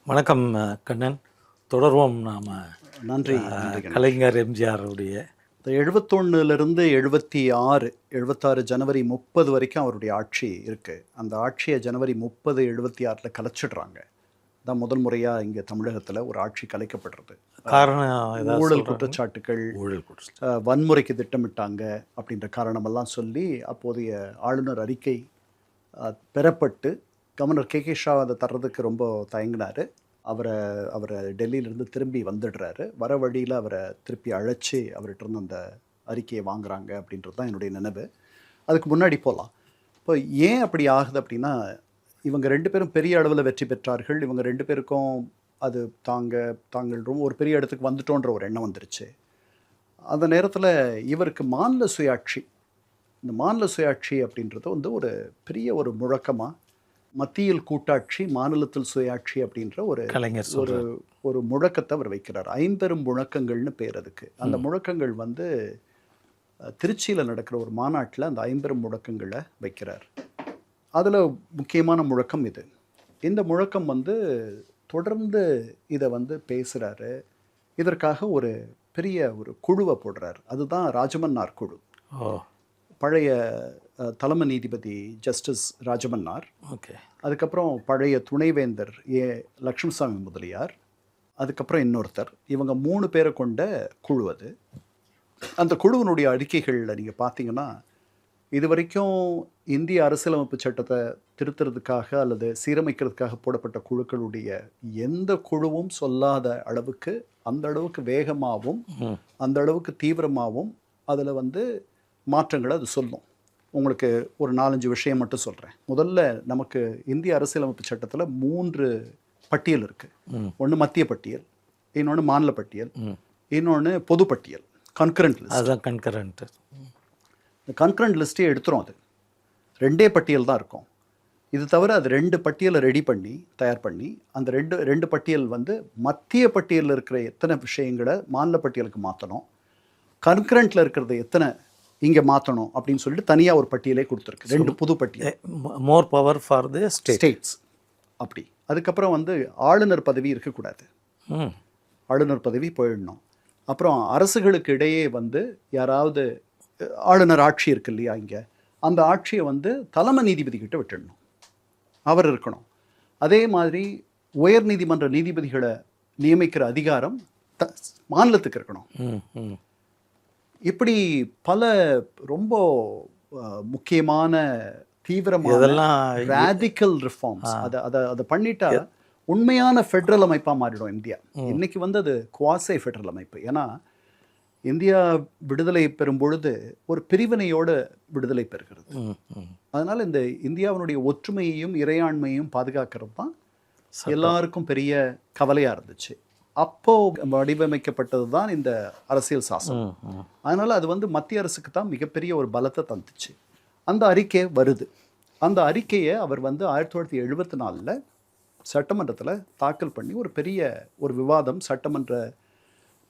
வணக்கம் கண்ணன். தொடர்வோம் நாம். நன்றி. கலைஞர் எம்ஜிஆருடைய 71லேருந்து 76 ஜனவரி 30 வரைக்கும் அவருடைய ஆட்சி இருக்குது. அந்த ஆட்சியை ஜனவரி 30, 76 கலைச்சிடுறாங்க. தான் முதல் முறையாக இங்கே தமிழகத்தில் ஒரு ஆட்சி கலைக்கப்படுறது. காரணம் ஊழல் குற்றச்சாட்டுகள், வன்முறைக்கு திட்டமிட்டாங்க அப்படின்ற காரணமெல்லாம் சொல்லி அப்போதைய ஆளுநர் அறிக்கை பெறப்பட்டு கவர்னர் கே ஷா அதை தர்றதுக்கு ரொம்ப தயங்கினார். அவரை டெல்லியிலேருந்து திரும்பி வந்துடுறாரு. வர வழியில் அவரை திருப்பி அழைச்சி அவர்கிட்ட இருந்து அந்த அறிக்கையை வாங்குறாங்க அப்படின்றது தான் என்னுடைய நினைவு. அதுக்கு முன்னாடி போகலாம். இப்போ ஏன் அப்படி ஆகுது அப்படின்னா, இவங்க 2 பேரும் பெரிய அளவில் வெற்றி பெற்றார்கள். இவங்க 2 பேருக்கும் அது தாங்கள் ரொம்ப ஒரு பெரிய இடத்துக்கு வந்துட்டோன்ற ஒரு எண்ணம் வந்துருச்சு. அந்த நேரத்தில் இவருக்கு மாநில சுயாட்சி, இந்த மாநில சுயாட்சி அப்படின்றது வந்து ஒரு பெரிய ஒரு முழக்கமாக, மத்தியில் கூட்டாட்சி மாநிலத்தில் சுயாட்சி அப்படின்ற ஒரு முழக்கத்தை அவர் வைக்கிறார். 50 முழக்கங்கள்னு பேர் அதுக்கு. அந்த முழக்கங்கள் வந்து திருச்சியில் நடக்கிற ஒரு மாநாட்டில் அந்த 50 முழக்கங்களை வைக்கிறார். அதில் முக்கியமான முழக்கம் இது. இந்த முழக்கம் வந்து தொடர்ந்து இதை வந்து பேசுகிறாரு. இதற்காக ஒரு பெரிய ஒரு குழுவை போடுறார். அதுதான் ராஜமன்னார் குழு. பழைய தலைமை நீதிபதி ஜஸ்டிஸ் ராஜமன்னார், அதுக்கப்புறம் பழைய துணைவேந்தர் லக்ஷ்மணசாமி முதலியார், அதுக்கப்புறம் இன்னொருத்தர், இவங்க 3 பேரை கொண்ட குழு அது. அந்த குழுவினுடைய அறிக்கைகளில் நீங்கள் பார்த்தீங்கன்னா, இது வரைக்கும் இந்திய அரசியலமைப்பு சட்டத்தை திருத்துறதுக்காக அல்லது சீரமைக்கிறதுக்காக போடப்பட்ட குழுக்களுடைய எந்த குழுவும் சொல்லாத அளவுக்கு, அந்த அளவுக்கு வேகமாகவும் அந்த அளவுக்கு தீவிரமாகவும் அதில் வந்து மாற்றங்களை அது சொல்லும். உங்களுக்கு ஒரு 4-5 விஷயம் மட்டும் சொல்கிறேன். முதல்ல நமக்கு இந்திய அரசியலமைப்பு சட்டத்தில் 3 பட்டியல் இருக்குது. ஒன்று மத்திய பட்டியல், இன்னொன்று மாநில பட்டியல், இன்னொன்று பொது பட்டியல், கன்கரண்ட் லிஸ்ட். அதுதான் கன்கரண்ட். இந்த கன்கரண்ட் லிஸ்ட்டே எடுத்துரும். அது 2 பட்டியல் தான் இருக்கும். இது தவிர அது 2 பட்டியலை தயார் பண்ணி அந்த ரெண்டு பட்டியல் வந்து மத்திய பட்டியலில் இருக்கிற எத்தனை விஷயங்களை மாநில பட்டியலுக்கு மாற்றணும், கன்கரண்ட்டில் இருக்கிறத எத்தனை இங்கே மாற்றணும் அப்படின்னு சொல்லிட்டு தனியாக ஒரு பட்டியலே கொடுத்துருக்கு. 2 புது பட்டியல். மோர் பவர் ஃபார் தி ஸ்டேட்ஸ். அப்படி அதுக்கப்புறம் வந்து ஆளுநர் பதவி இருக்கக்கூடாது. ஆளுநர் பதவி போயிடணும். அப்புறம் அரசுகளுக்கு இடையே வந்து யாராவது ஆளுநர் ஆட்சி இருக்கு இல்லையா, இங்கே அந்த ஆட்சியை வந்து தலைமை நீதிபதி கிட்ட விட்டுடணும், அவர் இருக்கணும். அதே மாதிரி உயர் நீதிமன்ற நீதிபதிகளை நியமிக்கிற அதிகாரம் மாநிலத்துக்கு இருக்கணும். இப்படி பல ரொம்ப முக்கியமான தீவிரமான ராடிக்கல் ரிஃபார்ம்ஸ் அதை பண்ணிட்டா உண்மையான ஃபெடரல் அமைப்பாக மாறிடும் இந்தியா. இன்னைக்கு வந்து அது குவாசை ஃபெடரல் அமைப்பு. ஏன்னா இந்தியா விடுதலை பெறும் பொழுது ஒரு பிரிவினையோடு விடுதலை பெறுகிறது. அதனால் இந்த இந்தியாவினுடைய ஒற்றுமையையும் இறையாண்மையையும் பாதுகாக்கிறது தான் எல்லாருக்கும் பெரிய கவலையாக இருந்துச்சு. அப்போ வடிவமைக்கப்பட்டது தான் இந்த அரசியல் சாசனம். அதனால் அது வந்து மத்திய அரசுக்கு தான் மிகப்பெரிய ஒரு பலத்தை தந்துச்சு. அந்த அறிக்கை வருது. அந்த அறிக்கையை அவர் வந்து 1974 சட்டமன்றத்தில் தாக்கல் பண்ணி ஒரு பெரிய ஒரு விவாதம் சட்டமன்ற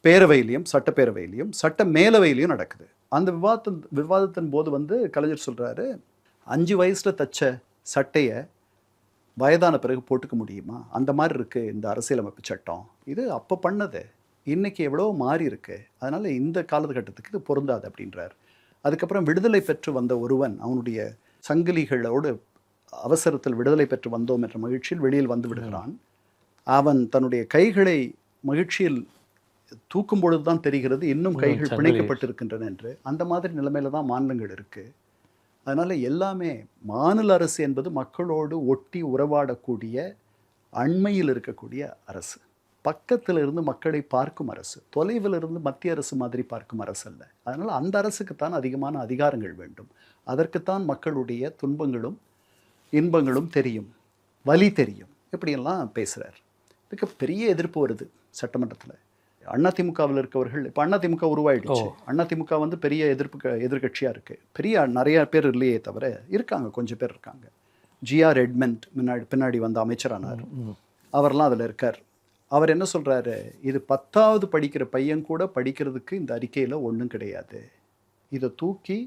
பேரவையிலையும் சட்டப்பேரவையிலையும் சட்ட மேலவையிலையும் நடக்குது. அந்த விவாதத்தின் போது வந்து கலைஞர் சொல்கிறாரு, 5 வயசில் தச்ச சட்டையை வயதான பிறகு போட்டுக்க முடியுமா? அந்த மாதிரி இருக்குது இந்த அரசியலமைப்பு சட்டம். இது அப்போ பண்ணது, இன்றைக்கி எவ்வளோ மாறி இருக்குது. அதனால் இந்த காலகட்டத்துக்கு இது பொருந்தாது அப்படின்றார். அதுக்கப்புறம் விடுதலை பெற்று வந்த ஒருவன் அவனுடைய சங்கிலிகளோடு அவசரத்தில் விடுதலை பெற்று வந்தோம் என்ற மகிழ்ச்சியில் வெளியில் வந்து விடுகிறான். அவன் தன்னுடைய கைகளை மகிழ்ச்சியில் தூக்கும் பொழுது தான் தெரிகிறது இன்னும் கைகள் பிணைக்கப்பட்டிருக்கின்றன என்று. அந்த மாதிரி நிலைமையில தான் மாநிலங்கள் இருக்குது. அதனால் எல்லாமே மாநில அரசு என்பது மக்களோடு ஒட்டி உறவாடக்கூடிய, அண்மையில் இருக்கக்கூடிய அரசு, பக்கத்தில் இருந்து மக்களை பார்க்கும் அரசு, தொலைவில் இருந்து மத்திய அரசு மாதிரி பார்க்கும் அரசு அல்ல. அதனால் அந்த அரசுக்குத்தான் அதிகமான அதிகாரங்கள் வேண்டும். அதற்குத்தான் மக்களுடைய துன்பங்களும் இன்பங்களும் தெரியும், வலி தெரியும், இப்படியெல்லாம் பேசுகிறார். இதுக்கு பெரிய எதிர்ப்பு வருது சட்டமன்றத்தில். அதிமுகவில் இருக்கவர்கள், இப்போ அதிமுக உருவாயிடுச்சு. அதிமுக வந்து பெரிய எதிர்கட்சியாக இருக்குது. நிறைய பேர் இல்லையே தவிர இருக்காங்க, கொஞ்சம் பேர் இருக்காங்க. ஜிஆர் எட்மண்ட் பின்னாடி வந்து அமைச்சரானார், அவர்லாம் அதில் இருக்கார். அவர் என்ன சொல்கிறாரு, இது 10வது படிக்கிற பையன் கூட படிக்கிறதுக்கு இந்த அறிக்கையில் ஒன்றும் கிடையாது, இதை தூக்கி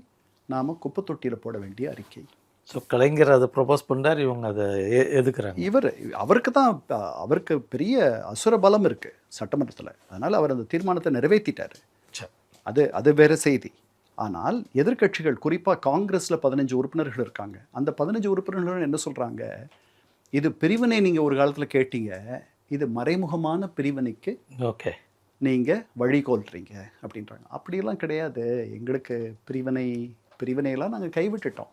நாம் குப்பை தொட்டியில் போட வேண்டிய அறிக்கை. ஸோ கலைஞர் அதை ப்ரொபோஸ் பண்ணார், இவங்க அதை எதுக்குறாங்க. அவருக்கு தான் அவருக்கு பெரிய அசுர பலம் இருக்கு சட்டமன்றத்தில். அதனால் அவர் அந்த தீர்மானத்தை நிறைவேற்றிட்டார். அது வேற செய்தி. ஆனால் எதிர்க்கட்சிகள், குறிப்பாக காங்கிரஸில் 15 உறுப்பினர்கள் இருக்காங்க. அந்த 15 உறுப்பினர்கள் என்ன சொல்கிறாங்க, இது பிரிவினை நீங்கள் ஒரு காலத்தில் கேட்டீங்க, இது மறைமுகமான பிரிவினைக்கு ஓகே நீங்கள் வழிகோல்றீங்க அப்படின்றாங்க. அப்படியெல்லாம் கிடையாது, எங்களுக்கு பிரிவினையெல்லாம் நாங்கள் விட்டுட்டோம்.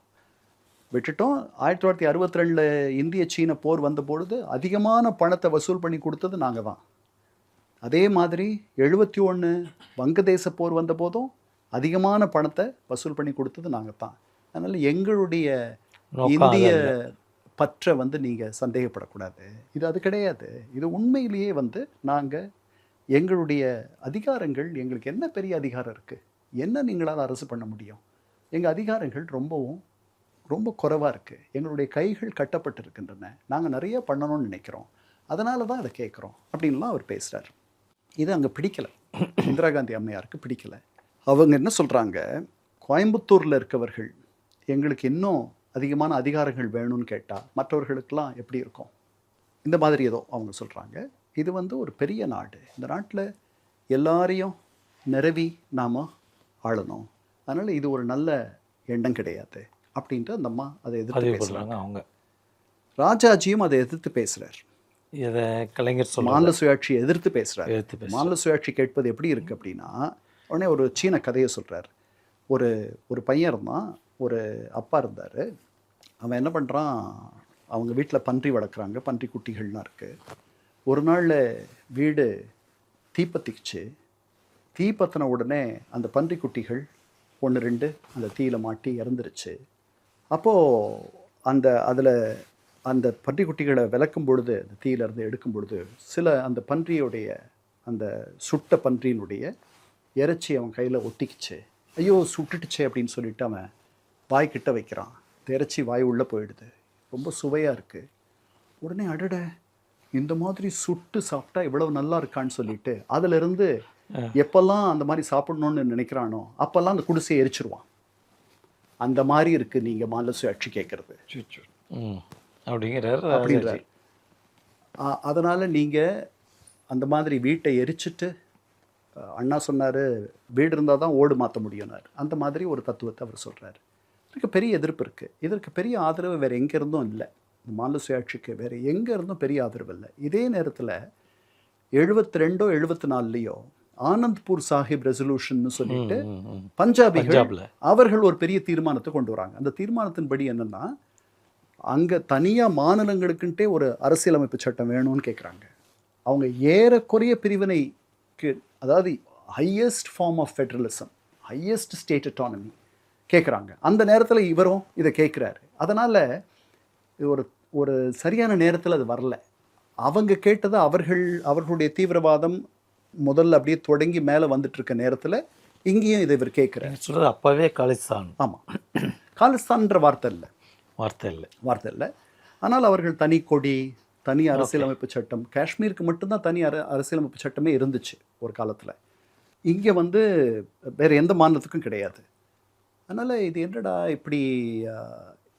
1962 இந்திய சீன போர் வந்தபொழுது அதிகமான பணத்தை வசூல் பண்ணி கொடுத்தது நாங்கள் தான். அதே மாதிரி 71 வங்கதேச போர் வந்த போதும் அதிகமான பணத்தை வசூல் பண்ணி கொடுத்தது நாங்கள் தான். அதனால் எங்களுடைய இந்திய பற்றை நீங்கள் சந்தேகப்படக்கூடாது. அது கிடையாது. இது உண்மையிலேயே நாங்கள் எங்களுடைய அதிகாரங்கள், எங்களுக்கு என்ன பெரிய அதிகாரம் இருக்குது, என்ன நீங்களால் அரசு பண்ண முடியும், எங்கள் அதிகாரங்கள் ரொம்ப குறைவாக இருக்குது, எங்களுடைய கைகள் கட்டப்பட்டு இருக்கின்றன, நாங்கள் நிறைய பண்ணணும்னு நினைக்கிறோம், அதனால தான் அதை கேட்குறோம் அப்படின்லாம் அவர் பேசுகிறார். இது அங்கே பிடிக்கலை, இந்திரா காந்தி அம்மையாருக்கு பிடிக்கலை. அவங்க என்ன சொல்கிறாங்க, கோயம்புத்தூரில் இருக்கவர்கள் எங்களுக்கு இன்னும் அதிகமான அதிகாரங்கள் வேணும்னு கேட்டால் மற்றவர்களுக்கெல்லாம் எப்படி இருக்கும், இந்த மாதிரி ஏதோ அவங்க சொல்கிறாங்க. இது ஒரு பெரிய நாடு, இந்த நாட்டில் எல்லாரையும் நிரவி நாம் ஆளணும், அதனால் இது ஒரு நல்ல எண்ணம் கிடையாது அப்படின்ட்டு அந்த அம்மா அதை எதிர்த்து பேசுகிறாங்க. அவங்க ராஜாஜியும் அதை எதிர்த்து பேசுகிறார். இதை கலைஞர் மாநில சுயாட்சியை எதிர்த்து பேசுகிறார். மாநில சுயாட்சி கேட்பது எப்படி இருக்குது அப்படின்னா, உடனே ஒரு சீன கதையை சொல்கிறார். ஒரு பையன் இருந்தான், ஒரு அப்பா இருந்தார். அவன் என்ன பண்ணுறான், அவங்க வீட்டில் பன்றி வளர்க்குறாங்க, பன்றி குட்டிகள்லாம் இருக்குது. ஒரு நாளில் வீடு தீப்பத்திச்சு. தீப்பத்தின உடனே அந்த பன்றி குட்டிகள் 1-2 அந்த தீயில மாட்டி இறந்துருச்சு. அப்போது அந்த பன்றிக்குட்டிகளை விளக்கும் பொழுது, அந்த தீயிலேருந்து எடுக்கும் பொழுது, அந்த பன்றியுடைய, அந்த சுட்ட பன்றியினுடைய இறைச்சி அவன் கையில் ஒட்டிக்கிச்சு. ஐயோ சுட்டுட்டுச்சே அப்படின்னு சொல்லிட்டு அவன் வாய்க்கிட்ட வைக்கிறான். இறைச்சி வாய் உள்ளே போயிடுது, ரொம்ப சுவையாக இருக்குது. உடனே அடட, இந்த மாதிரி சுட்டு சாப்பிட்டா இவ்வளவு நல்லா இருக்கான்னு சொல்லிட்டு அதிலிருந்து எப்பெல்லாம் அந்த மாதிரி சாப்பிடணும்னு நினைக்கிறானோ அப்போல்லாம் அந்த குடிசையை எரிச்சிருவான். அந்த மாதிரி இருக்குது நீங்கள் மாநில சுயாட்சி கேட்குறது அப்படிங்கிறார். அதனால் நீங்கள் அந்த மாதிரி வீட்டை எரிச்சிட்டு, அண்ணா சொன்னார் வீடு இருந்தால் தான் ஓடு மாற்ற முடியும்னார், அந்த மாதிரி ஒரு தத்துவத்தை அவர் சொல்கிறார். இதுக்கு பெரிய எதிர்ப்பு இருக்குது. இதற்கு பெரிய ஆதரவு வேறு எங்கே இருந்தும் இல்லை. மாநில சுயாட்சிக்கு வேறு எங்கே இருந்தும் பெரிய ஆதரவு இல்லை. இதே நேரத்தில் 72 74 ஆனந்த்பூர் சாஹிப் ரெசல்யூஷன் சொல்லிட்டு பஞ்சாபிகள் அவர்கள் ஒரு பெரிய தீர்மானத்தை கொண்டு வராங்க. அந்த தீர்மானத்தின்படி என்னென்னா, அங்கே தனியாக மாநிலங்களுக்குன்ட்டே ஒரு அரசியலமைப்பு சட்டம் வேணும்னு கேட்குறாங்க. அவங்க ஏறக்குறைய பிரிவினைக்கு, அதாவது highest form of federalism, highest state autonomy கேட்குறாங்க. அந்த நேரத்தில் இவரும் இதை கேட்குறாரு. அதனால் இது ஒரு சரியான நேரத்தில் அது வரல. அவங்க கேட்டதை அவர்களுடைய தீவிரவாதம் முதல்ல அப்படியே தொடங்கி மேலே வந்துட்டு இருக்க நேரத்தில் இங்கேயும் இதை இவர் கேட்குறாரு. சொல்கிறது அப்போவே காலிஸ்தான். ஆமாம், காலிஸ்தான்ற வார்த்தை இல்லை. ஆனால் அவர்கள் தனி கொடி, தனி அரசியலமைப்பு சட்டம், காஷ்மீருக்கு மட்டும்தான் தனி அரசியலமைப்பு சட்டமே இருந்துச்சு ஒரு காலத்தில். இங்கே வேறு எந்த மாநிலத்துக்கும் கிடையாது. அதனால் இது என்னடா இப்படி,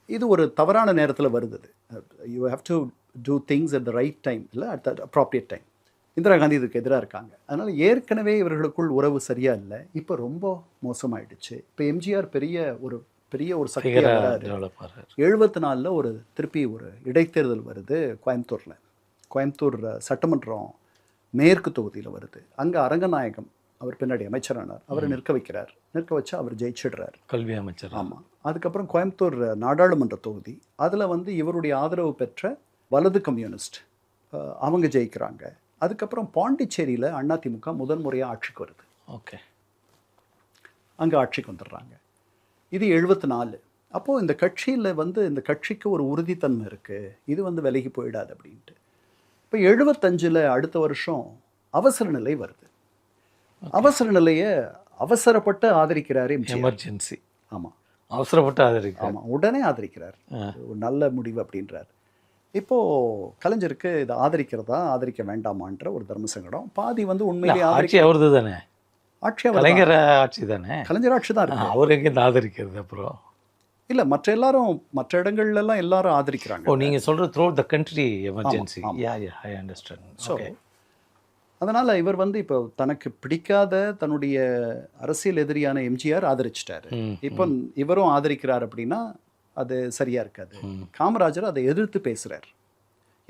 இது ஒரு தவறான நேரத்தில் வருது. You have to do things at the right time, இல்லை at the appropriate time. Indira Gandhi இதுக்கு எதிராக இருக்காங்க. அதனால் ஏற்கனவே இவர்களுக்குள் உறவு சரியாக இல்லை, இப்போ ரொம்ப மோசமாயிடுச்சு. இப்போ எம்ஜிஆர் பெரிய ஒரு சக்தியாக வராரு. 74 திருப்பி ஒரு இடைத்தேர்தல் வருது கோயம்புத்தூர் சட்டமன்றம் மேற்கு தொகுதியில் வருது. அங்கே அரங்கநாயகம் அவர் பின்னாடி அமைச்சரானார், அவரை நிற்க வச்சு அவர் ஜெயிச்சிடுறார், கல்வி அமைச்சர். ஆமாம். அதுக்கப்புறம் கோயம்புத்தூர் நாடாளுமன்ற தொகுதி, அதில் இவருடைய ஆதரவு பெற்ற வலது கம்யூனிஸ்ட் அவங்க ஜெயிக்கிறாங்க. அதுக்கப்புறம் பாண்டிச்சேரியில் அதிமுக முதன்முறையாக ஆட்சிக்கு வருது. ஓகே, அங்கே ஆட்சிக்கு வந்துடுறாங்க. இது 74. அப்போது இந்த கட்சியில் இந்த கட்சிக்கு ஒரு உறுதித்தன்மை இருக்குது, இது விலகி போயிடாது அப்படின்ட்டு. இப்போ 75 அடுத்த வருஷம் அவசர நிலை வருது. அவசர நிலையை அவசரப்பட்டு ஆதரிக்கிறார் எமர்ஜென்சி. ஆமாம், அவசரப்பட்டு ஆதரிக்கிறார். ஆமாம், உடனே ஆதரிக்கிறார், ஒரு நல்ல முடிவு அப்படின்றார். இப்போது கலைஞருக்கு இதை ஆதரிக்க வேண்டாமான்ற ஒரு தர்ம சங்கடம். பாதி உண்மையிலேயே ஆட்சி அவரது தானே, ஆட்சி கலைஞர் ஆட்சி தானே, கலைஞர் ஆட்சி தான் இருக்கு. அவர் எங்கேருந்து ஆதரிக்கிறது? அப்புறம் இல்லை மற்ற இடங்கள்லாம் எல்லாரும் ஆதரிக்கிறாங்க. ஓ, நீங்கள் சொல்கிறது through the country emergency. Yeah I understand. So அதனால் இவர் வந்து இப்போ தனக்கு பிடிக்காத தன்னுடைய அரசியல் எதிரியான எம்ஜிஆர் ஆதரிச்சிட்டாரு. இப்போ இவரும் ஆதரிக்கிறார் அப்படின்னா அது சரியா இருக்காது. காமராஜர் அதை எதிர்த்து பேசுறார்.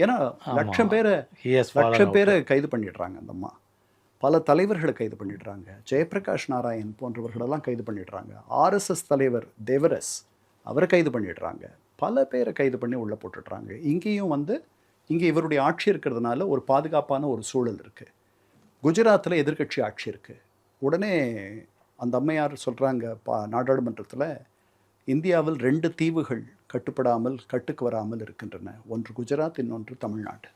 ஏன்னா லட்சம் பேரை கைது பண்ணிடுறாங்க அந்த அம்மா. பல தலைவர்களை கைது பண்ணிடுறாங்க. ஜெயபிரகாஷ் நாராயண் போன்றவர்களெல்லாம் கைது பண்ணிடுறாங்க. ஆர்எஸ்எஸ் தலைவர் தேவரஸ் அவரை கைது பண்ணிடுறாங்க. பல பேரை கைது பண்ணி உள்ளே போட்டுடுறாங்க. இங்கேயும் வந்து இங்கே இவருடைய ஆட்சி இருக்கிறதுனால ஒரு பாதுகாப்பான ஒரு சூழல் இருக்குது. குஜராத்தில் எதிர்க்கட்சி ஆட்சி இருக்குது. உடனே அந்த அம்மையார் சொல்கிறாங்க நாடாளுமன்றத்தில், இந்தியாவில் 2 தீவுகள் கட்டுக்கு வராமல் இருக்கின்றன. ஒன்று குஜராத், இன்னொன்று தமிழ்நாடு.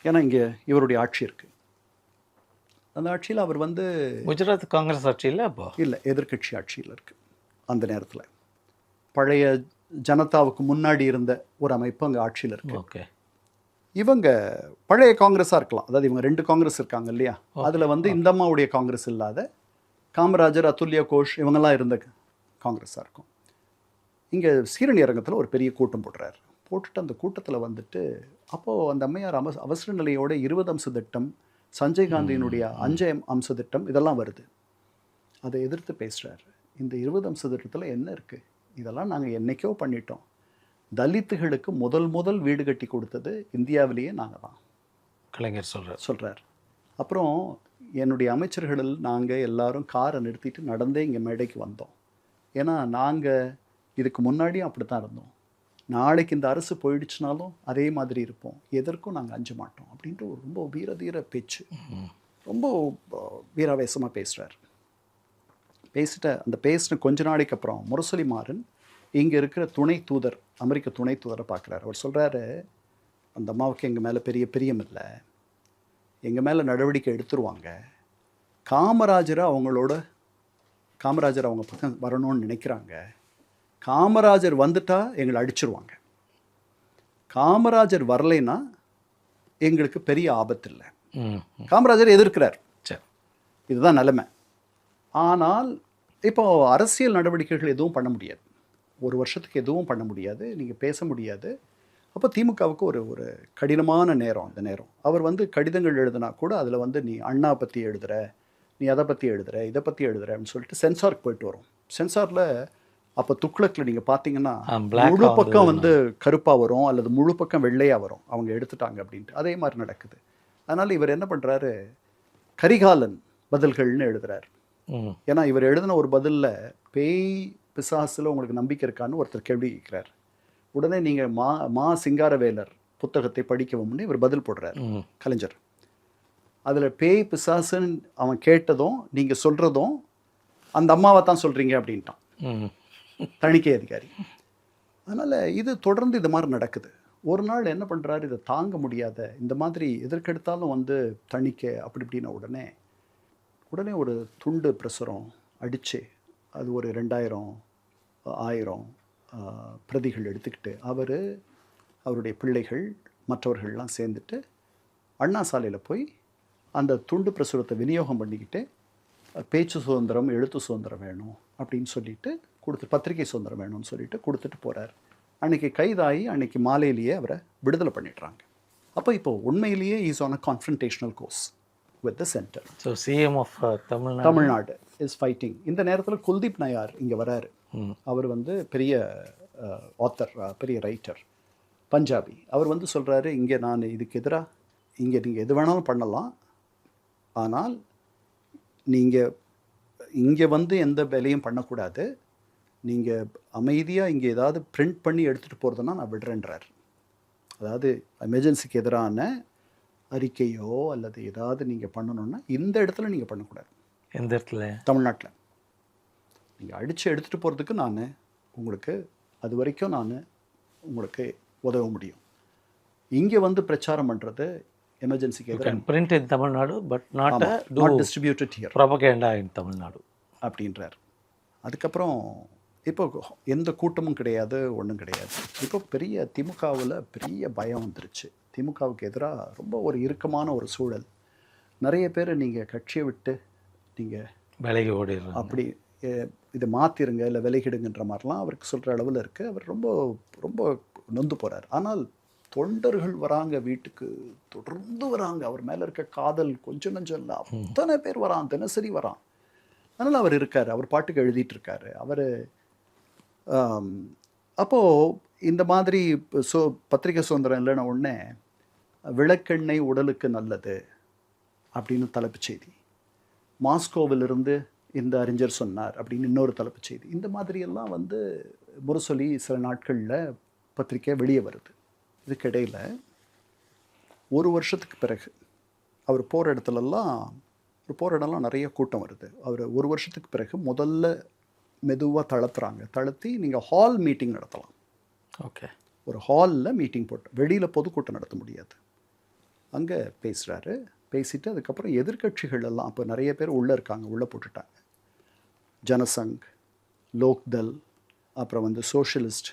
ஏன்னா இங்கே இவருடைய ஆட்சி இருக்குது. அந்த ஆட்சியில் அவர் வந்து குஜராத் காங்கிரஸ் ஆட்சியில் அப்போ இல்லை, எதிர்க்கட்சி ஆட்சியில் இருக்குது. அந்த நேரத்தில் பழைய ஜனதாவுக்கு முன்னாடி இருந்த ஒரு அமைப்பு அங்கே ஆட்சியில் இருக்குது. ஓகே. இவங்க பழைய காங்கிரஸாக இருக்கலாம். அதாவது இவங்க 2 காங்கிரஸ் இருக்காங்க இல்லையா, அதில் வந்து இந்த அம்மாவுடைய காங்கிரஸ் இல்லாத காமராஜர், அதுல்யா கோஷ் இவங்கெல்லாம் இருந்த காங்கிரஸாக இருக்கும். இங்கே சீரணி அரங்கத்தில் ஒரு பெரிய கூட்டம் போட்டுட்டு அந்த கூட்டத்தில் வந்துட்டு அப்போது அந்த அம்மையார் அவசர நிலையோட 20 அம்ச திட்டம், சஞ்சய் காந்தியினுடைய 5 அம்ச திட்டம் இதெல்லாம் வருது. அதை எதிர்த்து பேசுகிறாரு. இந்த 20 அம்ச திட்டத்தில் என்ன இருக்குது? இதெல்லாம் நாங்கள் என்றைக்கோ பண்ணிட்டோம். தலித்துகளுக்கு முதல் வீடு கட்டி கொடுத்தது இந்தியாவிலேயே நாங்கள் தான், கலைஞர் சொல்கிறார். அப்புறம் என்னுடைய அமைச்சர்களில் நாங்கள் எல்லாரும் காரை நிறுத்திட்டு நடந்தே இங்கே மேடைக்கு வந்தோம். ஏன்னா நாங்கள் இதுக்கு முன்னாடியும் அப்படி தான் இருந்தோம். நாளைக்கு இந்த அரசு போயிடுச்சுனாலும் அதே மாதிரி இருப்போம். எதற்கும் நாங்கள் அஞ்ச மாட்டோம் அப்படின்ட்டு ஒரு ரொம்ப வீரதீர பேச்சு, ரொம்ப வீராவேசமாக பேசுகிறார். அந்த பேசின கொஞ்ச நாளைக்கு அப்புறம் முரசொலி மாறன் இங்கே இருக்கிற அமெரிக்க துணை தூதரை பார்க்குறாரு. அவர் சொல்கிறாரு, அந்த அம்மாவுக்கு எங்கள் மேலே பெரிய பிரியம் இல்லை, எங்கள் மேலே நடவடிக்கை எடுத்துருவாங்க. காமராஜர் அவங்க பக்கம் வரணும்னு நினைக்கிறாங்க. காமராஜர் வந்துட்டா எங்களை அடிச்சிருவாங்க. காமராஜர் வரலைன்னா எங்களுக்கு பெரிய ஆபத்து இல்லை. காமராஜர் எதிர்க்கிறார், இதுதான் நிலைமை. ஆனால் இப்போ அரசியல் நடவடிக்கைகள் எதுவும் பண்ண முடியாது. ஒரு வருஷத்துக்கு எதுவும் பண்ண முடியாது, நீங்கள் பேச முடியாது. அப்போ திமுகவுக்கு ஒரு கடினமான நேரம். அந்த நேரம் அவர் வந்து கடிதங்கள் எழுதினா கூட அதில் வந்து நீ அண்ணா பற்றி எழுதுகிற, நீ அதை பற்றி எழுதுகிற, இதை பற்றி எழுதுகிறன்னு சொல்லிட்டு சென்சாருக்கு போயிட்டு வரும். சென்சாரில் அப்போ துக்ளக்கில் நீங்கள் பார்த்தீங்கன்னா முழு பக்கம் வந்து கருப்பாக வரும் அல்லது முழு பக்கம் வெள்ளையாக வரும், அவங்க எடுத்துட்டாங்க அப்படின்ட்டு. அதே மாதிரி நடக்குது. அதனால் இவர் என்ன பண்ணுறாரு, கரிகாலன் பதில்கள்னு எழுதுகிறார். ஏன்னா இவர் எழுதின ஒரு பதிலில் பேய் பிசாசில் உங்களுக்கு நம்பிக்கை இருக்கான்னு ஒருத்தர் கேள்வி கேட்குறார். உடனே நீங்கள் மா சிங்காரவேலர் புத்தகத்தை படிக்கவும்னு இவர் பதில் போடுறார் கலைஞர். அதில் பேய் பிசாசுன்னு அவன் கேட்டதும் நீங்கள் சொல்கிறதும் அந்த அம்மாவை தான் சொல்கிறீங்க அப்படின்ட்டான் தணிக்கை அதிகாரி. அதனால் இது தொடர்ந்து இது மாதிரி நடக்குது. ஒரு நாள் என்ன பண்ணுறாரு, இதை தாங்க முடியாத, இந்த மாதிரி எதற்கெடுத்தாலும் வந்து தணிக்கை அப்படி இப்படின்னா உடனே ஒரு துண்டு பிரசுரம் அடித்து அது ஒரு 2000 1000 பிரதிகள் எடுத்துக்கிட்டு அவருடைய பிள்ளைகள் மற்றவர்கள்லாம் சேர்ந்துட்டு அண்ணா சாலையில் போய் அந்த துண்டு பிரசுரத்தை விநியோகம் பண்ணிக்கிட்டு பேச்சு சுதந்திரம், எழுத்து சுதந்திரம் வேணும் அப்படின்னு சொல்லிட்டு பத்திரிகை சுதந்திரம் வேணும்னு சொல்லிட்டு கொடுத்துட்டு போகிறார். அன்றைக்கி கைதாகி அன்றைக்கி மாலையிலேயே அவரை விடுதலை பண்ணிடுறாங்க. அப்போ இப்போ உண்மையிலேயே is on a confrontational course with the center. So CM of Tamil Nadu is fighting. இந்த நேரத்தில் குல்தீப் நயார் இங்கே வராரு. அவர் வந்து பெரிய ஆத்தர், பெரிய ரைட்டர், பஞ்சாபி. அவர் வந்து சொல்கிறாரு, இங்கே நான் இதுக்கு எதிராக இங்கே நீங்கள் எது வேணாலும் பண்ணலாம், ஆனால் நீங்கள் இங்கே வந்து எந்த வேலையும் பண்ணக்கூடாது, நீங்கள் அமைதியாக இங்கே ஏதாவது பிரிண்ட் பண்ணி எடுத்துகிட்டு போகிறதுனா நான் விடுறேன்றார். அதாவது எமர்ஜென்சிக்கு எதிரான அறிக்கையோ அல்லது ஏதாவது நீங்கள் பண்ணணுன்னா இந்த இடத்துல நீங்கள் பண்ணக்கூடாது. எந்த இடத்துல? தமிழ்நாட்டில். நீங்கள் அடித்து எடுத்துகிட்டு போகிறதுக்கு நான் உங்களுக்கு அது வரைக்கும் நான் உங்களுக்கு உதவ முடியும். இங்கே வந்து பிரச்சாரம் பண்ணுறது எமர்ஜென்சிக்கு எதிராக print in Tamil Nadu but not distributed here, propaganda in Tamil Nadu அப்படின்றார். அதுக்கப்புறம் இப்போ எந்த கூட்டமும் கிடையாது, ஒன்றும் கிடையாது. இப்போ திமுகவில் பெரிய பயம் வந்துருச்சு. திமுகவுக்கு எதிராக ரொம்ப ஒரு இறுக்கமான ஒரு சூழல். நிறைய பேர் நீங்கள் கட்சியை விட்டு நீங்கள் விலகி ஓடிடுறாங்க. அப்படி இதை மாற்றிருங்க இல்லை விலகிடுங்கன்ற மாதிரிலாம் அவருக்கு சொல்கிற அளவில் இருக்குது. அவர் ரொம்ப ரொம்ப நொந்து போகிறார். ஆனால் தொண்டர்கள் வராங்க வீட்டுக்கு, தொடர்ந்து வராங்க. அவர் மேலே இருக்க காதல் கொஞ்சம் நஞ்சம் இல்லை, அத்தனை பேர் வரான், தினசரி வரான். அதனால் அவர் இருக்கார், அவர் பாட்டுக்கு எழுதிட்டு இருக்காரு. அவர் அப்போது இந்த மாதிரி பத்திரிகை சுதந்திரம் இல்லைன்னா உடனே விளக்கெண்ணெய் உடலுக்கு நல்லது அப்படின்னு தலைப்புச் செய்தி, மாஸ்கோவிலிருந்து இந்த அறிஞர் சொன்னார் அப்படின்னு இன்னொரு தலைப்புச் செய்தி. இந்த மாதிரியெல்லாம் வந்து முரசொலி சில நாட்களில் பத்திரிக்கை வெளியே வருது. இதுக்கிடையில் ஒரு வருஷத்துக்கு பிறகு அவர் போகிற இடம்லாம் நிறைய கூட்டம் வருது. அவர் ஒரு வருஷத்துக்கு பிறகு முதல்ல மெதுவாக தளர்த்தி நீங்கள் ஹால் மீட்டிங் நடத்தலாம். ஓகே, ஒரு ஹாலில் மீட்டிங் போட்டு வெளியில் பொதுக்கூட்டம் நடத்த முடியாது. அங்கே பேசுகிறாரு. பேசிட்டு அதுக்கப்புறம் எதிர்க்கட்சிகள் எல்லாம் அப்போ நிறைய பேர் உள்ளே இருக்காங்க, உள்ளே போட்டுட்டாங்க. ஜனசங், லோக்தல், அப்புறம் வந்து சோஷலிஸ்ட்,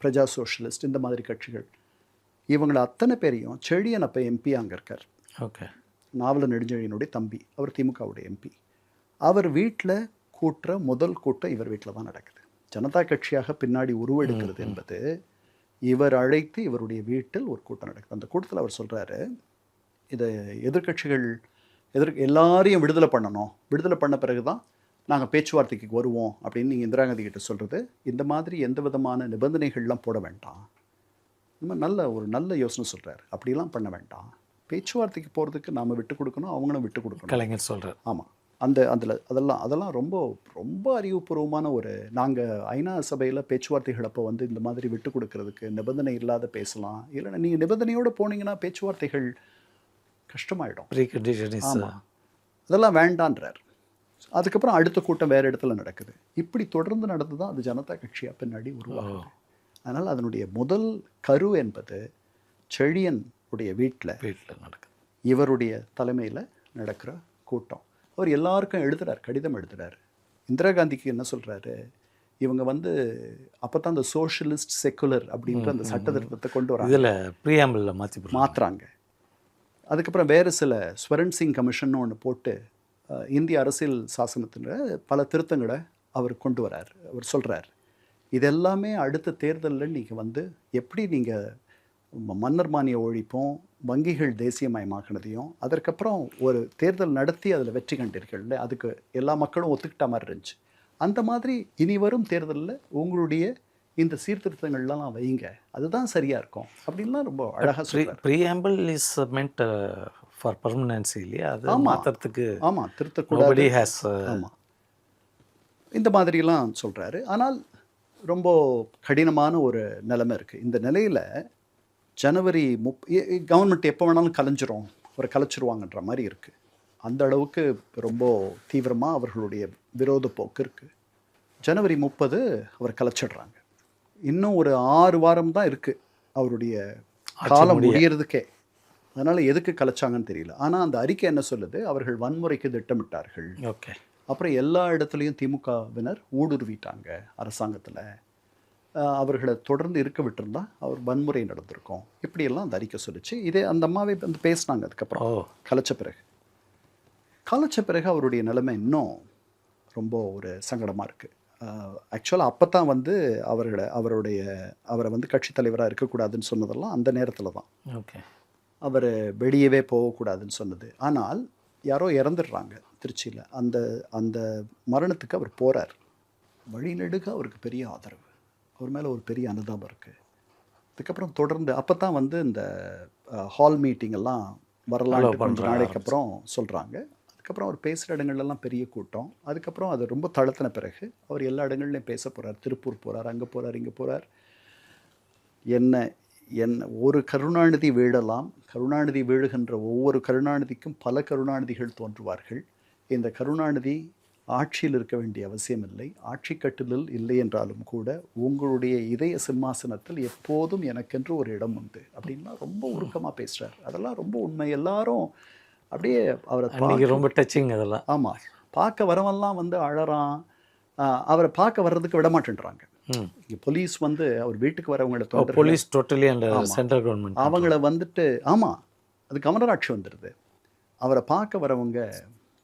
பிரஜா சோஷலிஸ்ட், இந்த மாதிரி கட்சிகள், இவங்களை அத்தனை பேரையும் செழியன் அப்போ எம்பி அங்கே இருக்கார். ஓகே, நாவலர் நெடுஞ்செழியனுடைய தம்பி, அவர் திமுகவுடைய எம்பி. அவர் வீட்டில் கூட்டுற முதல் கூட்டம் இவர் வீட்டில் தான் நடக்குது. ஜனதா கட்சியாக பின்னாடி உருவெடுக்கிறது என்பது இவர் அழைத்து இவருடைய வீட்டில் ஒரு கூட்டம் நடக்குது. அந்த கூட்டத்தில் அவர் சொல்கிறாரு, இதை எதிர்க்கட்சிகள் எல்லாரையும் விடுதலை பண்ணணும், விடுதலை பண்ண பிறகு தான் நாங்கள் பேச்சுவார்த்தைக்கு வருவோம் அப்படின்னு நீங்கள் இந்திரா காந்தி கிட்ட சொல்கிறது. இந்த மாதிரி எந்த விதமான நிபந்தனைகள்லாம் போட வேண்டாம். இந்த மாதிரி ஒரு நல்ல யோசனை சொல்கிறார். அப்படிலாம் பண்ண வேண்டாம், பேச்சுவார்த்தைக்கு போகிறதுக்கு நாம் விட்டு கொடுக்கணும், அவங்களும் விட்டு கொடுக்கணும். கலைஞர் சொல்கிறார். ஆமாம், அதெல்லாம் ரொம்ப ரொம்ப அறிவுபூர்வமான நாங்கள் ஐநா சபையில் பேச்சுவார்த்தைகள் அப்போ வந்து இந்த மாதிரி விட்டு கொடுக்கறதுக்கு நிபந்தனை இல்லாத பேசலாம், இல்லைன்னா நீங்கள் நிபந்தனையோடு போனீங்கன்னா பேச்சுவார்த்தைகள் கஷ்டமாயிடும். ஆமாம், அதெல்லாம் வேண்டான்றார். அதுக்கப்புறம் அடுத்த கூட்டம் வேறு இடத்துல நடக்குது. இப்படி தொடர்ந்து நடந்து தான் அது ஜனதா கட்சியாக பின்னாடி உருவாகுது. அதனால் அதனுடைய முதல் கரு என்பது செழியன் உடைய வீட்டில் நடக்குது. இவருடைய தலைமையில் நடக்கிற கூட்டம். அவர் எல்லாருக்கும் எழுதுகிறார், கடிதம் எழுதுகிறார். இந்திரா காந்திக்கு என்ன சொல்கிறாரு, இவங்க வந்து அப்போ தான் அந்த சோஷலிஸ்ட் செக்குலர் அப்படின்ற அந்த சட்ட திருத்தத்தை கொண்டு வராங்க. இதில் ப்ரீஆம்பிளில் மாற்றுறாங்க. அதுக்கப்புறம் வேறு சில ஸ்வரன் சிங் கமிஷன் ஒன்று போட்டு இந்திய அரசியல் சாசனத்தில் பல திருத்தங்களை அவர் கொண்டு வரார். அவர் சொல்கிறார், இதெல்லாமே அடுத்த தேர்தலில் நீங்கள் வந்து எப்படி நீங்கள் மன்னர் மானிய ஒழிப்பும் வங்கிகள் தேசியமயமாக்கினதையும் அதற்கப்புறம் ஒரு தேர்தல் நடத்தி அதில் வெற்றி கண்டீர்கள், அதுக்கு எல்லா மக்களும் ஒத்துக்கிட்ட மாதிரி இருந்துச்சு. அந்த மாதிரி இனி வரும் தேர்தலில் உங்களுடைய இந்த சீர்திருத்தங்கள்லாம் வைங்க, அதுதான் சரியாக இருக்கும் அப்படின்லாம் ரொம்ப அழகாக சொல்கிறார். Preamble is meant for permanency இல்லையா? அது மாற்றத்துக்கு ஆமாம், திருத்தக்கூடாது. ஆமாம், இந்த மாதிரிலாம் சொல்கிறாரு. ஆனால் ரொம்ப கடினமான ஒரு நிலைமை இருக்குது. இந்த நிலையில் ஜனவரி கவர்மெண்ட் எப்போ வேணாலும் கலைச்சிருவாங்கன்ற மாதிரி இருக்குது. அந்த அளவுக்கு ரொம்ப தீவிரமாக அவர்களுடைய விரோத போக்கு இருக்குது. ஜனவரி 30 அவர் கலைச்சிடுறாங்க. இன்னும் ஒரு 6 வாரம் தான் இருக்குது அவருடைய காலம் முடியறதுக்கே. அதனால் எதுக்கு கலைச்சாங்கன்னு தெரியல. ஆனால் அந்த அறிக்கை என்ன சொல்லுது, அவர்கள் வன்முறைக்கு திட்டமிட்டார்கள். ஓகே, அப்புறம் எல்லா இடத்துலையும் திமுகவினர் ஊடுருவிட்டாங்க அரசாங்கத்தில், அவர்களை தொடர்ந்து இருக்க விட்டுருந்தா அவர் வன்முறை நடந்திருக்கும், இப்படியெல்லாம் அந்த அறிக்கை சொல்லிச்சு. இதே அந்த அம்மாவே வந்து பேசினாங்க. அதுக்கப்புறம் கலைச்ச பிறகு அவருடைய நிலைமை இன்னும் ரொம்ப ஒரு சங்கடமாக இருக்குது. ஆக்சுவலாக அப்போ தான் வந்து அவரை வந்து கட்சித் தலைவராக இருக்கக்கூடாதுன்னு சொன்னதெல்லாம் அந்த நேரத்தில் தான். ஓகே, அவர் வெளியவே போகக்கூடாதுன்னு சொன்னது. ஆனால் யாரோ இறந்துடுறாங்க திருச்சியில். அந்த மரணத்துக்கு அவர் போகிறார். வழிநெடுக அவருக்கு பெரிய ஆதரவு, அவர் மேலே ஒரு பெரிய அனுதாபம் இருக்குது. அதுக்கப்புறம் தொடர்ந்து அப்போ தான் வந்து இந்த ஹால் மீட்டிங் எல்லாம் வரலாறு கொஞ்சம் நாளைக்கு அப்புறம் சொல்கிறாங்க. அதுக்கப்புறம் அவர் பேசுகிற இடங்கள்லாம் பெரிய கூட்டம். அதுக்கப்புறம் அது ரொம்ப தளர்த்தின பிறகு அவர் எல்லா இடங்கள்லையும் பேச போகிறார். திருப்பூர் போகிறார், அங்கே போகிறார், இங்கே போகிறார். என்ன ஒரு கருணாநிதி வீழலாம், கருணாநிதி வீழுகின்ற ஒவ்வொரு கருணாநிதிக்கும் பல கருணாநிதிகள் தோன்றுவார்கள். இந்த கருணாநிதி ஆட்சியில் இருக்க வேண்டிய அவசியம் இல்லை, ஆட்சி கட்டிலில் இல்லை என்றாலும் கூட உங்களுடைய இதய சிம்மாசனத்தில் எப்போதும் எனக்கென்று ஒரு இடம் உண்டு அப்படின்லாம் ரொம்ப உருக்கமாக பேசுகிறார். அதெல்லாம் ரொம்ப உண்மை. எல்லாரும் அப்படியே அவரை ரொம்ப டச்சிங் அதெல்லாம். ஆமாம், பார்க்க வரவெல்லாம் வந்து அழறான். அவரை பார்க்க வர்றதுக்கு விட மாட்டேன்றாங்க. போலீஸ் வந்து அவர் வீட்டுக்கு வரவங்கள போலீஸ் டோட்டலி அந்த சென்ட்ரல் கவர்மெண்ட் அவங்கள வந்துட்டு ஆமாம், அது கவர்னர் வந்துடுது. அவரை பார்க்க வரவங்க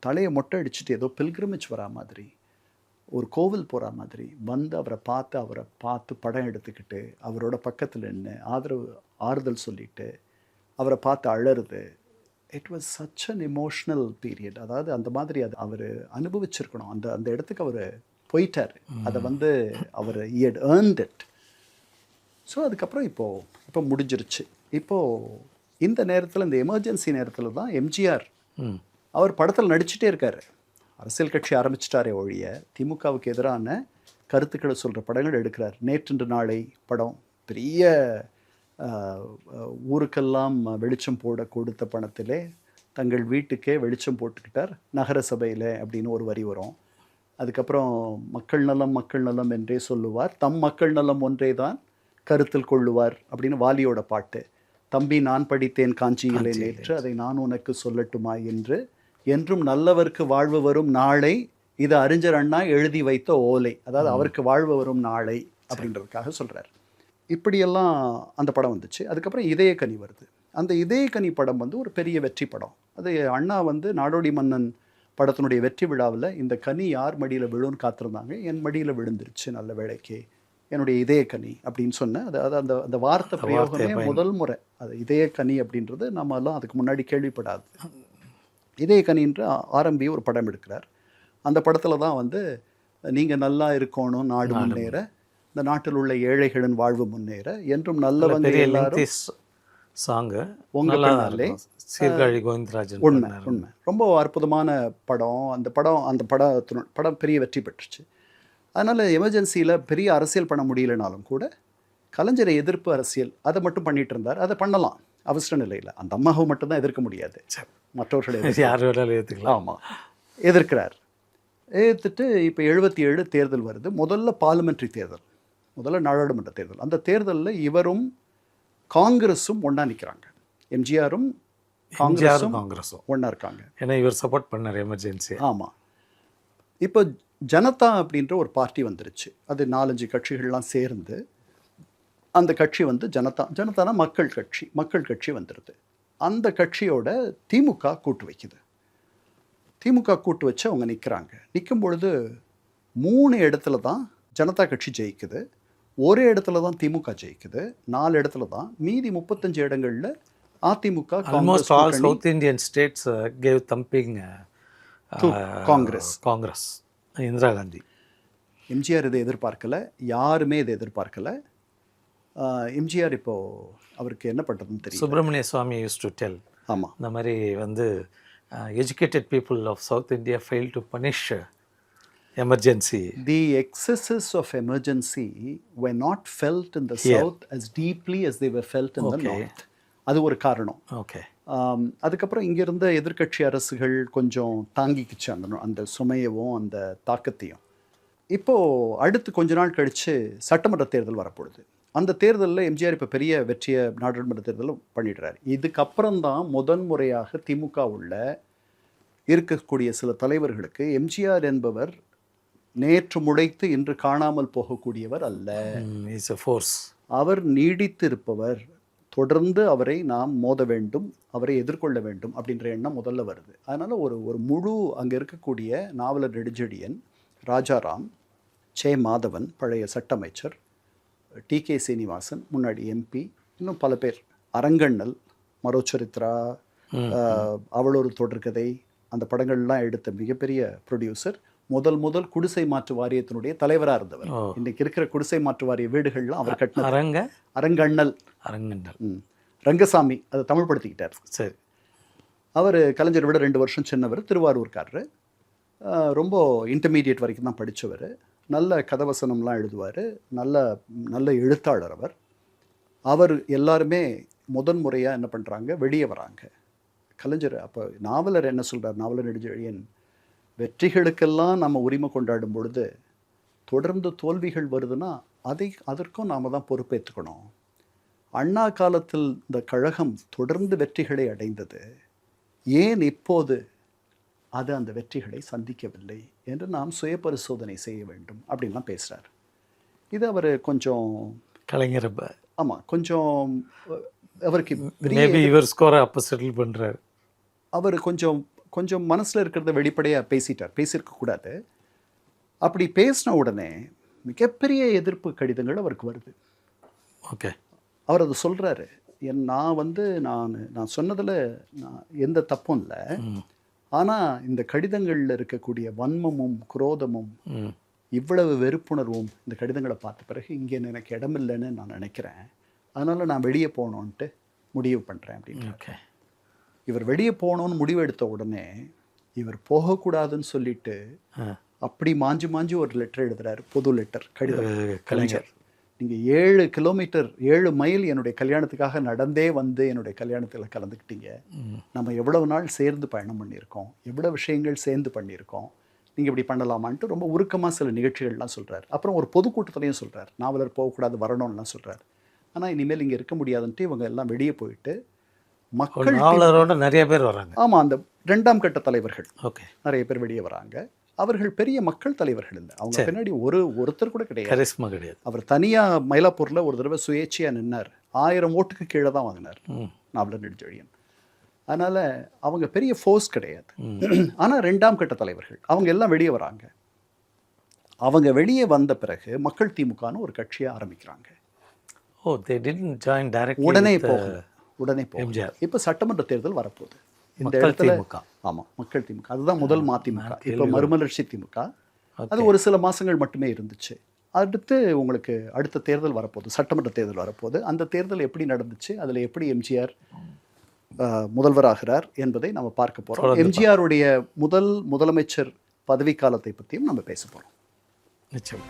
தலையை மொட்டை அடிச்சுட்டு ஏதோ பில்கிரிமேஜ் வரா மாதிரி ஒரு கோவில் போகிற மாதிரி வந்து அவரை பார்த்து படம் எடுத்துக்கிட்டு அவரோட பக்கத்தில் நின்று ஆறுதல் சொல்லிட்டு அவரை பார்த்து அழறது. It was such an emotional period. அதாவது அந்த மாதிரி அது அவர் அனுபவிச்சிருக்கணும். அந்த இடத்துக்கு அவர் போயிட்டார். அதை வந்து அவர் he had earned it. So அதுக்கப்புறம் இப்போ முடிஞ்சிருச்சு. இப்போது இந்த நேரத்தில், இந்த எமர்ஜென்சி நேரத்தில் தான் எம்ஜிஆர் அவர் படத்தில் நடிச்சுட்டே இருக்கார். அரசியல் கட்சி ஆரம்பிச்சிட்டாரே ஒழிய திமுகவுக்கு எதிரான கருத்துக்களை சொல்கிற படங்கள் எடுக்கிறார். நேற்றென்று நாளை படம் பெரிய ஊருக்கெல்லாம் வெளிச்சம் போட கொடுத்த பணத்திலே தங்கள் வீட்டுக்கே வெளிச்சம் போட்டுக்கிட்டார் நகர சபையில் அப்படின்னு ஒரு வரி வரும். அதுக்கப்புறம் மக்கள் நலம் என்றே சொல்லுவார், தம் மக்கள் நலம் ஒன்றே தான் கருத்தில் கொள்ளுவார் அப்படின்னு வாலியோட பாட்டு. தம்பி நான் படித்தேன் காஞ்சியிலே நேற்று, அதை நான் உனக்கு சொல்லட்டுமா என்று, என்றும் நல்லவருக்கு வாழ்வு வரும் நாளை, இது அறிஞர் அண்ணா எழுதி வைத்த ஓலை. அதாவது அவருக்கு வாழ்வு வரும் நாளை அப்படின்றதுக்காக சொல்கிறார். இப்படியெல்லாம் அந்த படம் வந்துச்சு. அதுக்கப்புறம் இதயக்கனி வருது. அந்த இதயக்கனி படம் வந்து ஒரு பெரிய வெற்றி படம். அது அண்ணா வந்து நாடோடி மன்னன் படத்தினுடைய வெற்றி விழாவில் இந்த கனி யார் மடியில் விழுன்னு காத்திருந்தாங்க. என் மடியில் விழுந்துருச்சு நல்ல வேளைக்கு, என்னுடைய இதயக்கனி அப்படின்னு சொன்னேன். அது அந்த அந்த வார்த்தை பிரயோகமே முதல் முறை. அது இதயக்கனி அப்படின்றது நம்ம எல்லாம் அதுக்கு முன்னாடி கேள்விப்படாது. இதயக்கனின்ற ஆரம்பி ஒரு படம் எடுக்கிறார். அந்த படத்தில் தான் வந்து நீங்கள் நல்லா இருக்கணும், நாடு முன்னேற, இந்த நாட்டில் உள்ள ஏழைகளின் வாழ்வு முன்னேற, என்றும் நல்லவங்க எல்லாரும் சாங்கு உங்களாலே சீர்காழி கோவிந்தராஜன். உண்மை ரொம்ப அற்புதமான படம். அந்த படம் பெரிய வெற்றி பெற்றுச்சு. அதனால் எமர்ஜென்சியில் பெரிய அரசியல் பண்ண முடியலனாலும் கூட கலைஞரை எதிர்ப்பு அரசியல் அதை மட்டும் பண்ணிகிட்டு இருந்தார். அதை பண்ணலாம் அவசர நிலையில். அந்த அம்மாவை மட்டும்தான் எதிர்க்க முடியாது, மற்றவர்களை யார் வேணாலும் ஏற்றுக்கலாம். ஆமாம், எதிர்க்கிறார். எதிர்த்துட்டு இப்போ 77 தேர்தல் வருது. முதல்ல பார்லிமெண்ட்ரி தேர்தல், முதல்ல நாடாளுமன்ற தேர்தல். அந்த தேர்தலில் இவரும் காங்கிரஸும் ஒன்றா நிற்கிறாங்க. எம்ஜிஆரும் காங்கிரஸும் ஒன்றா இருக்காங்க. ஏன்னா இவர் சப்போர்ட் பண்ணார் எமர்ஜென்சி. ஆமாம். இப்போ ஜனதா அப்படின்ற ஒரு பார்ட்டி வந்துருச்சு. அது 4-5 கட்சிகள்லாம் சேர்ந்து அந்த கட்சி வந்து ஜனதானா மக்கள் கட்சி வந்துடுது. அந்த கட்சியோட திமுக கூட்டு வைக்குது. திமுக கூட்டு வச்சு அவங்க நிற்கிறாங்க. நிற்கும் பொழுது 3 இடத்துல தான் ஜனதா கட்சி ஜெயிக்குது, ஒரு இடத்துல தான் திமுக ஜெயிக்குது, 4 இடத்துல தான். மீதி 35 இடங்களில் அதிமுக south Indian states gave thumping Congress Indira Gandhi. MGR இதை எதிர்பார்க்கல, யாருமே இதை எதிர்பார்க்கல. எம்ஜிஆர் இப்போது அவருக்கு என்ன பண்ணுறதுன்னு தெரியும். சுப்பிரமணிய சுவாமி யூஸ் டு டெல், ஆமாம், இந்த மாதிரி வந்து educated people of South India fail to punish emergency. The excesses of emergency were not felt in the South as deeply as they were felt in the North. அது ஒரு காரணம். Okay. அதுக்கப்புறம் இங்கே இருந்த எதிர்க்கட்சி அரசுகள் கொஞ்சம் தாங்கிக்கிச்சு அந்த சுமையவும் அந்த தாக்கத்தையும். இப்போது அடுத்து கொஞ்ச நாள் கழித்து சட்டமன்ற தேர்தல் வரப்போகுது. அந்த தேர்தலில் எம்ஜிஆர் இப்போ பெரிய வெற்றியை நாடாளுமன்ற தேர்தலும் பண்ணிடுறாரு. இதுக்கப்புறம்தான் முதன்முறையாக திமுக உள்ள இருக்கக்கூடிய சில தலைவர்களுக்கு எம்ஜிஆர் என்பவர் நேற்று முளைத்து இன்று காணாமல் போகக்கூடியவர் அல்ல, இஸ் a force. அவர் நீடித்து இருப்பவர், தொடர்ந்து அவரை நாம் மோத வேண்டும், அவரை எதிர்கொள்ள வேண்டும் அப்படின்ற எண்ணம் முதல்ல வருது. அதனால் ஒரு முழு அங்கே இருக்கக்கூடிய நாவலர் நெடுஞ்செழியன், ராஜாராம், சே மாதவன் பழைய சட்ட அமைச்சர், டிகே சீனிவாசன் முன்னாடி எம்பி, இன்னும் பல பேர், அரங்கண்ணல், மரோச்சரித்ரா, அவளொரு தொடர்கதை, அந்த படங்கள்லாம் எடுத்த மிகப்பெரிய ப்ரொடியூசர், முதல் குடிசை மாற்று வாரியத்தினுடைய தலைவராக இருந்தவர். இன்னைக்கு இருக்கிற குடிசை மாற்று வாரிய வீடுகள்லாம் அவர் கட்டின அரங்கண்ணல். ரங்கசாமி அதை தமிழ்படுத்திக்கிட்டார். சரி. அவர் கலைஞரை விட 2 வருஷம் சின்னவர், திருவாரூர்காரர். ரொம்ப இன்டர்மீடியட் வரைக்கும் தான் படித்தவர். நல்ல கதவசனம்லாம் எழுதுவார், நல்ல எழுத்தாளர் அவர். எல்லாருமே முதன்முறையாக என்ன பண்ணுறாங்க, வெளியே வராங்க. கலைஞர் அப்போ நாவலர் என்ன சொல்கிறார், நாவலர் நெடுஞ்செழியன், வெற்றிகளுக்கெல்லாம் நம்ம உரிமை கொண்டாடும் பொழுது தொடர்ந்து தோல்விகள் வருதுன்னா அதற்கும் நாம் தான் பொறுப்பேற்றுக்கணும். அண்ணா காலத்தில் இந்த கழகம் தொடர்ந்து வெற்றிகளை அடைந்தது, ஏன் இப்போது அது அந்த வெற்றிகளை சந்திக்கவில்லை என்று நாம் சுய பரிசோதனை செய்ய வேண்டும் அப்படின்லாம் பேசுகிறார். இது அவர் கொஞ்சம் கலைஞர், ஆமாம், கொஞ்சம் அவருக்கு இவர் ஸ்கோரை அப்போ செட்டில் பண்ணுறார். அவர் கொஞ்சம் மனசில் இருக்கிறத வெளிப்படையாக பேசியிருக்கக்கூடாது. அப்படி பேசின உடனே மிகப்பெரிய எதிர்ப்பு கடிதங்கள் அவருக்கு வருது. ஓகே. அவர் அதை சொல்கிறாரு, நான் சொன்னதில் எந்த தப்பும் இல்லை, ஆனால் இந்த கடிதங்களில் இருக்கக்கூடிய வன்மமும் குரோதமும் இவ்வளவு வெறுப்புணர்வும் இந்த கடிதங்களை பார்த்த பிறகு இங்கே எனக்கு இடமில்லைன்னு நான் நினைக்கிறேன், அதனால் நான் வெளியே போகணுன்ட்டு முடிவு பண்ணுறேன் அப்படின்னு. ஓகே. இவர் வெளியே போகணுன்னு முடிவு எடுத்த உடனே இவர் போகக்கூடாதுன்னு சொல்லிட்டு அப்படி மாஞ்சு ஒரு லெட்டர் எழுதுறாரு, பொது லெட்டர், கடிதம். கலைஞர், நீங்கள் 7 கிலோமீட்டர் 7 மைல் என்னுடைய கல்யாணத்துக்காக நடந்தே வந்து என்னுடைய கல்யாணத்தில் கலந்துக்கிட்டீங்க. நம்ம எவ்வளவு நாள் சேர்ந்து பயணம் பண்ணியிருக்கோம், எவ்வளோ விஷயங்கள் சேர்ந்து பண்ணியிருக்கோம், நீங்கள் இப்படி பண்ணலாமான்ட்டு ரொம்ப உருக்கமாக சில நிகழ்ச்சிகள்லாம் சொல்கிறார். அப்புறம் ஒரு பொதுக்கூட்டத்திலையும் சொல்கிறார், நாவலர் போகக்கூடாது வரணும்லாம் சொல்கிறார். ஆனால் இனிமேல் இங்கே இருக்க முடியாதுன்ட்டு இவங்க எல்லாம் வெளியே போயிட்டு மக்கள் நாவலரோட நிறைய பேர் வராங்க. ஆமாம், அந்த 2ஆம் கட்ட தலைவர்கள் ஓகே நிறைய பேர் வெளியே வராங்க. அவர்கள் பெரிய மக்கள் தலைவர்கள் இல்லை, அவங்க பின்னாடி ஒருத்தர் கூட கிடையாது, கரிஸ்மா கிடையாது. அவர் தனியாக மயிலாப்பூரில் ஒரு தடவை சுயேட்சையாக நின்னார், 1000 ஓட்டுக்கு கீழே தான் வாங்கினார் நாவலர் நெடுஞ்செழியன். அதனால் அவங்க பெரிய ஃபோர்ஸ் கிடையாது. ஆனால் 2ஆம் கட்ட தலைவர்கள் அவங்க எல்லாம் வெளியே வராங்க. அவங்க வெளியே வந்த பிறகு மக்கள் திமுகன்னு ஒரு கட்சியை ஆரம்பிக்கிறாங்க. ஓ, they didn't join directly உடனே with போகும். எம்ஜிஆர். இப்போ சட்டமன்ற தேர்தல் வரப்போகுது இந்த மக்கள் இடத்துல. திமுக. ஆமாம், மக்கள் திமுக, அதுதான் முதல் மதிமுக. இப்போ மறுமலர்ச்சி திமுக, அது ஒரு சில மாதங்கள் மட்டுமே இருந்துச்சு. அடுத்து உங்களுக்கு அடுத்த தேர்தல் வரப்போகுது, சட்டமன்ற தேர்தல் வரப்போகுது. அந்த தேர்தல் எப்படி நடந்துச்சு, அதில் எப்படி எம்ஜிஆர் முதல்வராகிறார் என்பதை நம்ம பார்க்க போகிறோம். எம்ஜிஆருடைய முதலமைச்சர் பதவி காலத்தை பற்றியும் நம்ம பேச போகிறோம். நிச்சயம்.